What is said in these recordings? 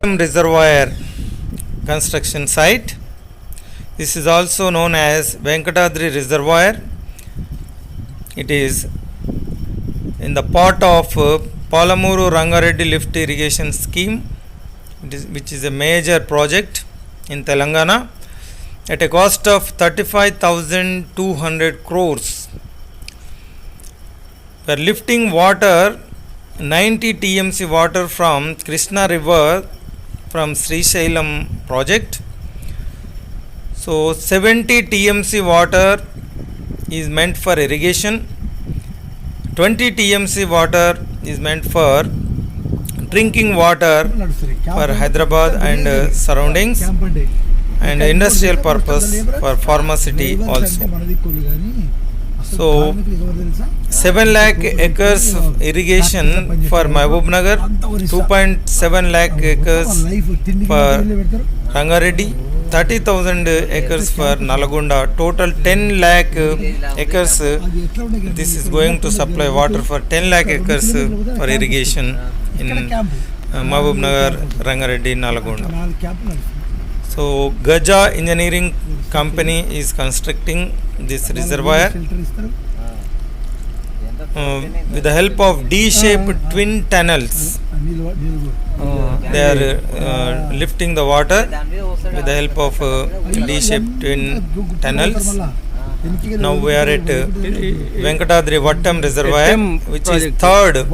Vattem Reservoir construction site. This is also known as Venkatadri Reservoir. It is in the part of Palamuru-Rangareddy lift irrigation scheme, which is a major project in Telangana at a cost of 35,200 crores. We are lifting water, 90 TMC water from Krishna River from Srisailam project. So 70 TMC water is meant for irrigation, 20 TMC water is meant for drinking water for Hyderabad and surroundings, and industrial purpose for pharmacy also. So 7 lakh acres of irrigation for Mahbubnagar, 2.7 lakh acres for Rangareddy, 30,000 acres for Nalagunda, total 10 lakh acres. This is going to supply water for 10 lakh acres for irrigation in Mahbubnagar, Rangareddy, Nalagunda. So Gaja Engineering Company is constructing this reservoir with the help of D-shaped twin tunnels. They are lifting the water with the help of D-shaped twin tunnels. Now we are at Venkatadri Vattem Reservoir, which is third.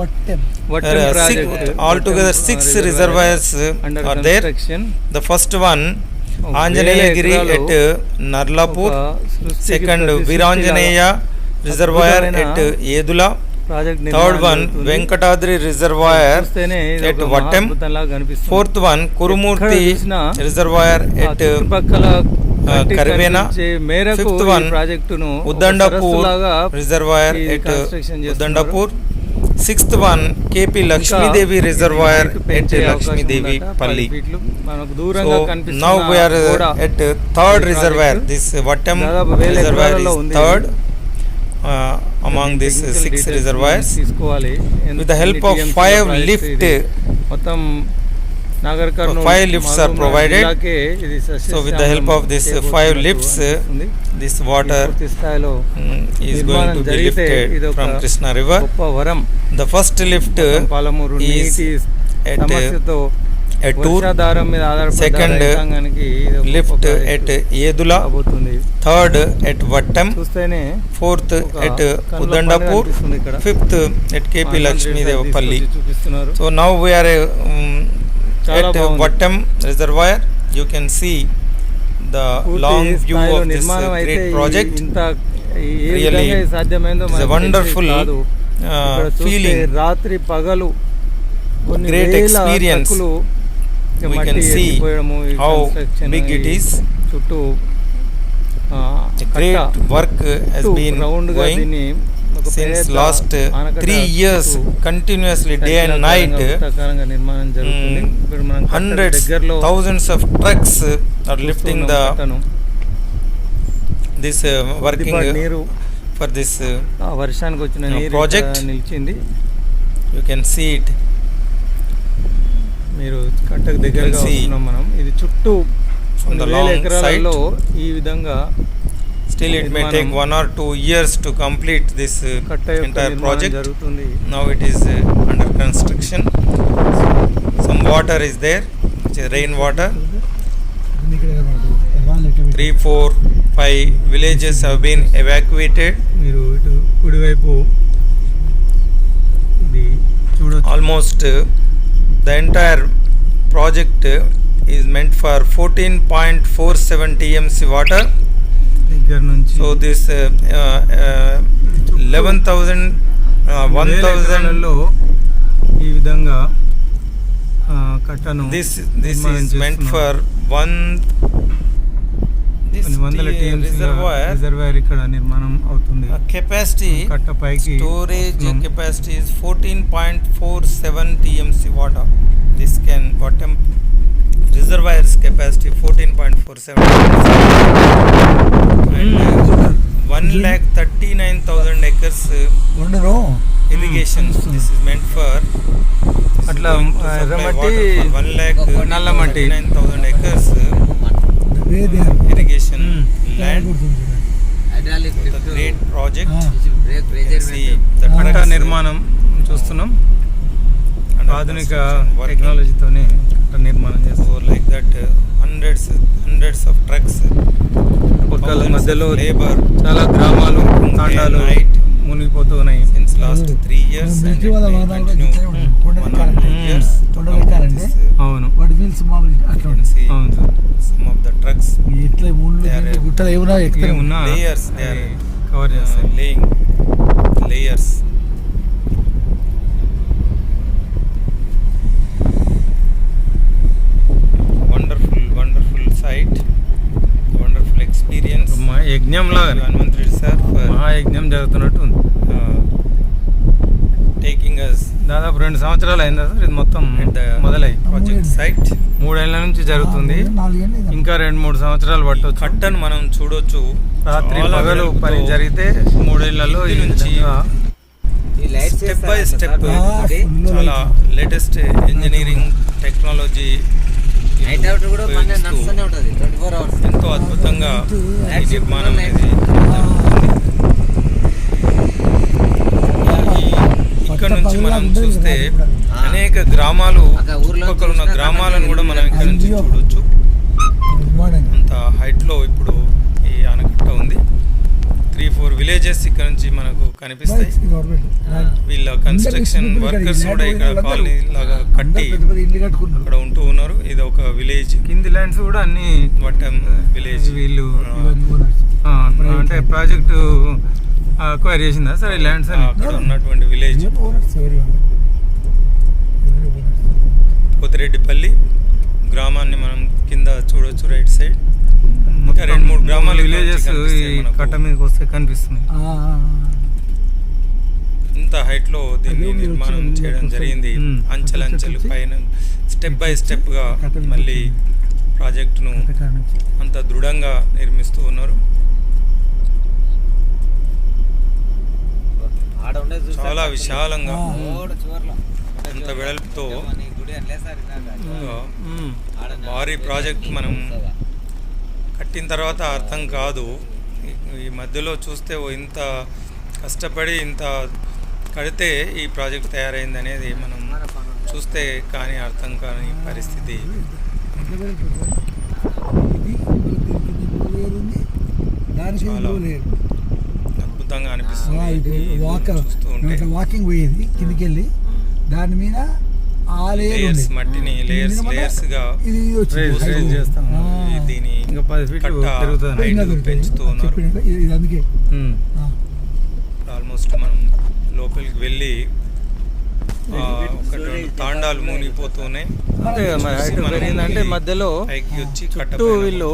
Altogether 6 reservoirs are there. The first one, Anjaneyagiri at Narlapur. Second, Viranjaneya Reservoir at Yedula. Third one, Venkatadri Reservoir at Vattem. Fourth one, Kurumurti Reservoir at Karvena. Fifth one, Uddandapur Reservoir at Uddandapur. Sixth one, KP Lakshmi Devi Reservoir at Lakshmi Devi Palli. So now we are at third reservoir. This Vattem Reservoir is third among these 6 reservoirs. With the help of 5 lifts are provided. So with the help of this 5 lifts, this water is going to be lifted from Krishna River. The first lift is at Toor, second lift at Yedula, third at Vattem, fourth at Uddandapur, fifth at KP Lakshmi Devi Palli. So now we are at Vattem Reservoir. You can see the long view of this great project. Really, it is a wonderful feeling, great experience. We can see how big it is. A great work has been going since last 3 years, continuously day and night. Hundreds, thousands of trucks are lifting this working for this project. You can see it. You can see from the long side. Still it may take 1 or 2 years to complete this entire project. Now it is under construction. Some water is there, which is rain water. 3, 4, 5 villages have been evacuated. Almost the entire project is meant for 14.47 TMC water. So this 11,000 1,000 this is meant for one. This reservoir capacity, storage capacity is 14.47 TMC water. This can Vattem reservoir's capacity 14.47 and 1,39,000 acres irrigation. This is meant for అట్లా ఎర్రమట్టి నల్ల మట్టి 9,000 acres irrigation land. The great project. పంట నిర్మాణం చూస్తున్నాం. ఆధునిక టెక్నాలజీతోనే నిర్మాణం చేస్తారు. Like that, hundreds of trucks. పక్కల మధ్యలో లేబర్ చాలా గ్రామాలు తాండాలు మునిగిపోతూ ఉన్నాయి. Since last 3 years and it may continue 1 or 2 years. అవును, అవును. Some of the trucks ఉన్నా layers, they are కవర్ చేస్తాయి. laying layers. Wonderful sight, wonderful experience. యజ్ఞం లాగా Vattem Reservoir for మహాయజ్ఞం జరుగుతున్నట్టు ఉంది. taking us దాదాపు 2 సంవత్సరాలు అయిందా సార్ ఇది మొత్తం at the మొదలై? project site. 3 ఏళ్ల నుంచి జరుగుతుంది. ఇంకా 2-3 సంవత్సరాలు పట్టవచ్చు. కట్టను మనం చూడొచ్చు. రాత్రి పగలు పని జరిగితే 3 ఏళ్లలో ఈ నుంచి స్టెప్ బై స్టెప్ చాలా లేటెస్ట్ ఇంజనీరింగ్ టెక్నాలజీ ఎంతో అద్భుతంగా ఈ నిర్మాణం అనేది ఇక్కడ నుంచి మనం చూస్తే అనేక గ్రామాలు చుట్టుపక్కల ఉన్న గ్రామాలను కూడా మనం ఇక్కడ నుంచి చూడొచ్చు. అంత హైట్ లో ఇప్పుడు ఈ ఆనకట్ట ఉంది. 3-4 విలేజెస్ ఇక్కడ నుంచి మనకు కనిపిస్తాయి. వీళ్ళ కన్స్ట్రక్షన్ వర్కర్స్ కూడా ఇక్కడ కాలనీ లాగా కట్టి ఇక్కడ ఉంటూ ఉన్నారు. ఇది ఒక విలేజ్. కింది ల్యాండ్స్ కూడా అన్ని వట్టం విలేజ్. వీళ్ళు అంటే ప్రాజెక్టు అక్వైర్ చేసిందా సార్ ఈ ల్యాండ్స్ అని? అక్కడ ఉన్నటువంటి విలేజ్ పోతిరెడ్డిపల్లి గ్రామాన్ని మనం కింద చూడొచ్చు. రైట్ సైడ్ ఇంకా 2-3 గ్రామాలు విలేజెస్ కట్ట మీదకి వస్తే కనిపిస్తున్నాయి. ఇంత హైట్ లో దీన్ని నిర్మాణం చేయడం జరిగింది. అంచెలంచెలు పైన స్టెప్ బై స్టెప్ గా మళ్ళీ ప్రాజెక్టును అంత దృఢంగా నిర్మిస్తూ ఉన్నారు. చాలా విశాలంగా అంత వెడల్పుతో భారీ ప్రాజెక్ట్ మనం కట్టిన తర్వాత అర్థం కాదు. ఈ మధ్యలో చూస్తే ఇంత కష్టపడి ఇంత కడితే ఈ ప్రాజెక్ట్ తయారైంది అనేది మనం చూస్తే కానీ అర్థం కాని పరిస్థితి. చాలా అద్భుతంగా అనిపిస్తుంది. వాకింగ్ పోయేది కిందికి వెళ్ళి దాని మీద లేయర్స్ మట్టిని లేయర్స్ గా దీని పెంచుతూ ఉన్నారు. ఆల్మోస్ట్ మనం లోపలికి వెళ్ళి తాండాలు మునిగిపోతున్నాయి. అంటే మధ్యలో చుట్టూ వీళ్ళు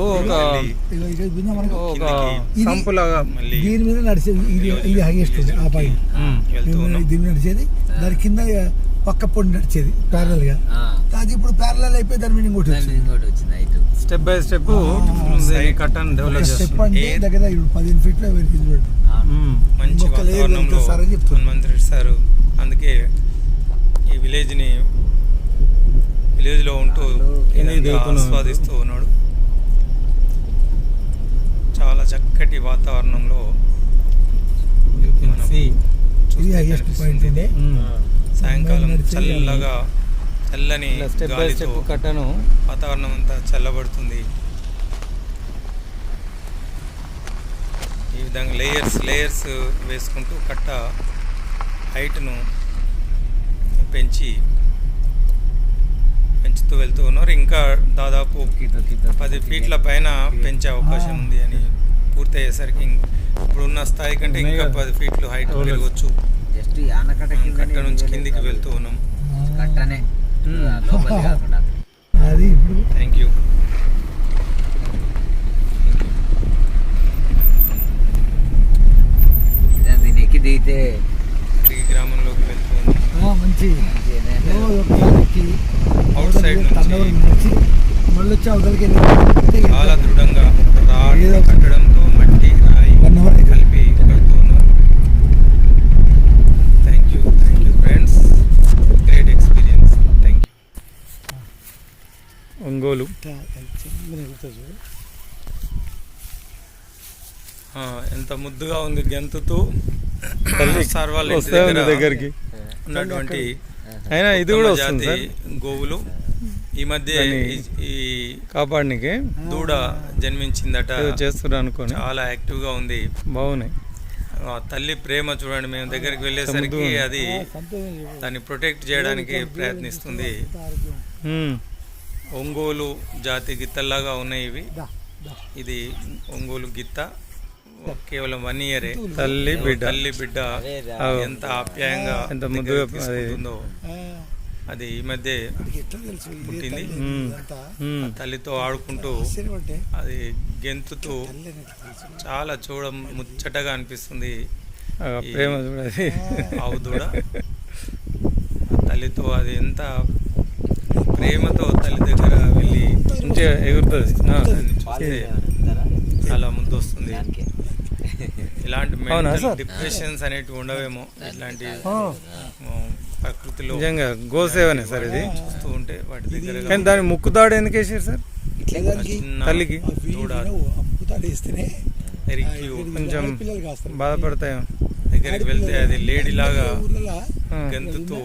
ఒక సంపులాగా మళ్ళీ దీని మీద నడిచేది. ఇది హైయెస్ట్ ఆ పై దీని నడిచేది. దాని కింద పక్క పొడి నడిచేది ప్యారల్ గా. అది ఇప్పుడు ప్యారల్ అయిపోయి దాని మీద ఇంకోటి వచ్చింది. స్టెప్ బై స్టెప్ కట్టను డెవలప్ స్టెప్ అంటే దగ్గర 15 feet మంచి వాతావరణంలో హనుమంత్ సార్ అందుకే ఈ విలేజ్లో ఉంటూ ఆస్వాదిస్తూ ఉన్నాడు. చాలా చక్కటి వాతావరణంలో సాయంకాలం చల్లని గాలితో కట్టను వాతావరణం అంతా చల్లబడుతుంది. ఈ విధంగా లేయర్స్ వేసుకుంటూ కట్ట హైట్ను పెంచుతూ వెళ్తూ ఉన్నారు. ఇంకా దాదాపు 10 feet పైన పెంచే అవకాశం ఉంది అని పూర్తి అయ్యేసరికి ఇప్పుడున్న స్థాయి కంటే ఇంకా 10 feet హైట్ పెరగవచ్చు. కట్ట నుంచి కిందికి వెళ్తూ ఉన్నాం. Thank you. దిగితే ఈ గ్రామంలోకి వెళ్తూ ఉన్నాం. మంచి అవుట్ సైడ్ నుంచి మళ్ళీ వచ్చి అవతలకి చాలా దృఢంగా కట్టడంతో మట్టి రాయి కలిపి కడుతూ ఉన్నారు. Thank you friends. Great experience. Thank you. Ongole. ఎంత ముద్దుగా ఉంది గెంతుతూ సార్ వాళ్ళ ఇంటి దగ్గరికి ఉన్నటువంటి అయినా ఇది కూడా వస్తుంది గోవులు. ఈ మధ్య ఈ కాపాడనికి దూడ జన్మించిందట, చేస్తున్నారు అనుకోని చాలా యాక్టివ్ గా ఉంది. బాగున్నాయి. తల్లి ప్రేమ చూడండి, మేము దగ్గరికి వెళ్ళేసరికి అది దాన్ని ప్రొటెక్ట్ చేయడానికి ప్రయత్నిస్తుంది. ఒంగోలు జాతి గిత్తల్లాగా ఉన్నాయి ఇవి. ఇది ఒంగోలు గిత్త, కేవలం 1 ఇయర్. తల్లి బిడ్డ ఎంత ఆప్యాయంగా ఎంత ముద్దుగా ఉందో. అది ఈ మధ్య పుట్టింది. తల్లితో ఆడుకుంటూ అది గెంతుతూ చాలా ముచ్చటగా అనిపిస్తుంది. ప్రేమ చూడది ఆవు దూడ తల్లితో అది ఎంత ప్రేమతో తల్లి దగ్గర వెళ్ళి ఎగురుతుంది. చూస్తే చాలా ముద్దు వస్తుంది. ఇలాంటి డిప్రెషన్స్ అనేటివి ఉండవేమో ఇట్లాంటి ప్రకృతిలో. నిజంగా గోసేవనే సార్ ఇది చూస్తూ ఉంటే వాటి దగ్గర. కానీ దాని ముక్కుతాడు ఎందుకు వేసారు సార్? తల్లికి కొంచెం బాధపడతాయి. దగ్గరికి వెళ్తే అది లేడీ లాగా గెంతుతూ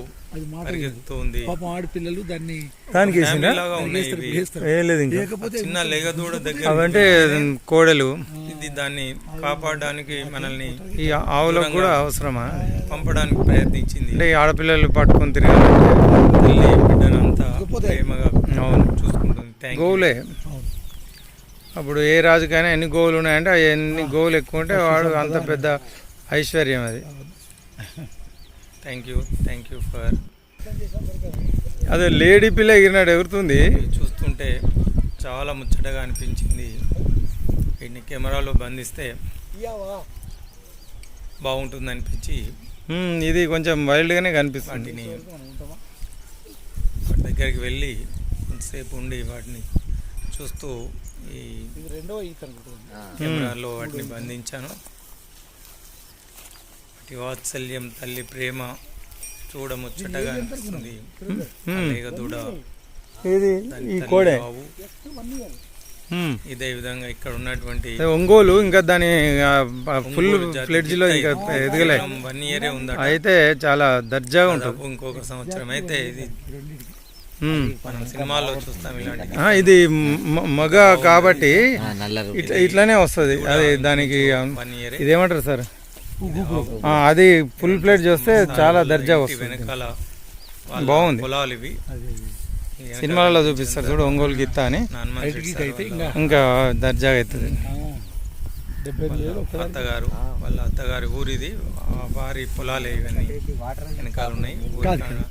పరిగెత్తుతూ ఉంది. ఆడపిల్లలు దాన్ని చిన్న లేగదూడ దగ్గర అంటే కోడలు. ఇది దాన్ని కాపాడడానికి మనల్ని ఈ ఆవులకు కూడా అవసరమా పంపడానికి ప్రయత్నించింది. అంటే ఆడపిల్లలు పట్టుకొని తిరగాలంటే తల్లి బిడ్డనంతా ప్రేమగా చూసుకుంటుంది. గోవులే అప్పుడు ఏ రాజుకైనా ఎన్ని గోవులు ఉన్నాయంటే ఎన్ని గోవులు ఎక్కువ ఉంటే వాడు అంత పెద్ద ఐశ్వర్యం అది. Thank you for. అదే లేడీ పిల్ల ఎగిరినాడు ఎగురుతుంది. చూస్తుంటే చాలా ముచ్చటగా అనిపించింది. వీటిని కెమెరాలో బంధిస్తే బాగుంటుంది అనిపించి ఇది కొంచెం వైల్డ్గానే కనిపిస్తుంది. వాటి దగ్గరికి వెళ్ళి కొంతసేపు ఉండి వాటిని చూస్తూ ఈ కెమెరాలో వాటిని బంధించాను. వాత్సల్యం, తల్లి ప్రేమ చూడముచ్చటగా అనిపిస్తుంది. దూడ ఇదే విధంగా ఇక్కడ ఉన్నటువంటి ఒంగోలు ఇంకా దాని ఫుల్ ఫ్లెడ్జ్ లో ఇంకా ఎదగలే. 1 ఇయరే ఉందా. అయితే చాలా దర్జాగా ఉంటుంది. ఇంకొక సంవత్సరం అయితే ఇది మనం సినిమాల్లో చూస్తాం ఇలాంటి. ఇది మగ కాబట్టి ఇట్లానే వస్తుంది. అది దానికి ఇదేమంటారు సార్, అది ఫుల్ ప్లేట్ చూస్తే చాలా దర్జా వస్తుంది. వెనకాల బాగుంది. పొలాలు ఇవి సినిమాలలో చూపిస్తారు చూడు, ఒంగోలు గిత్త అని. ఇంకా దర్జాగా అవుతుంది. అత్తగారు వాళ్ళ అత్తగారి ఊరిది, వారి పొలాలే ఇవన్నీ వెనకాల ఉన్నాయి.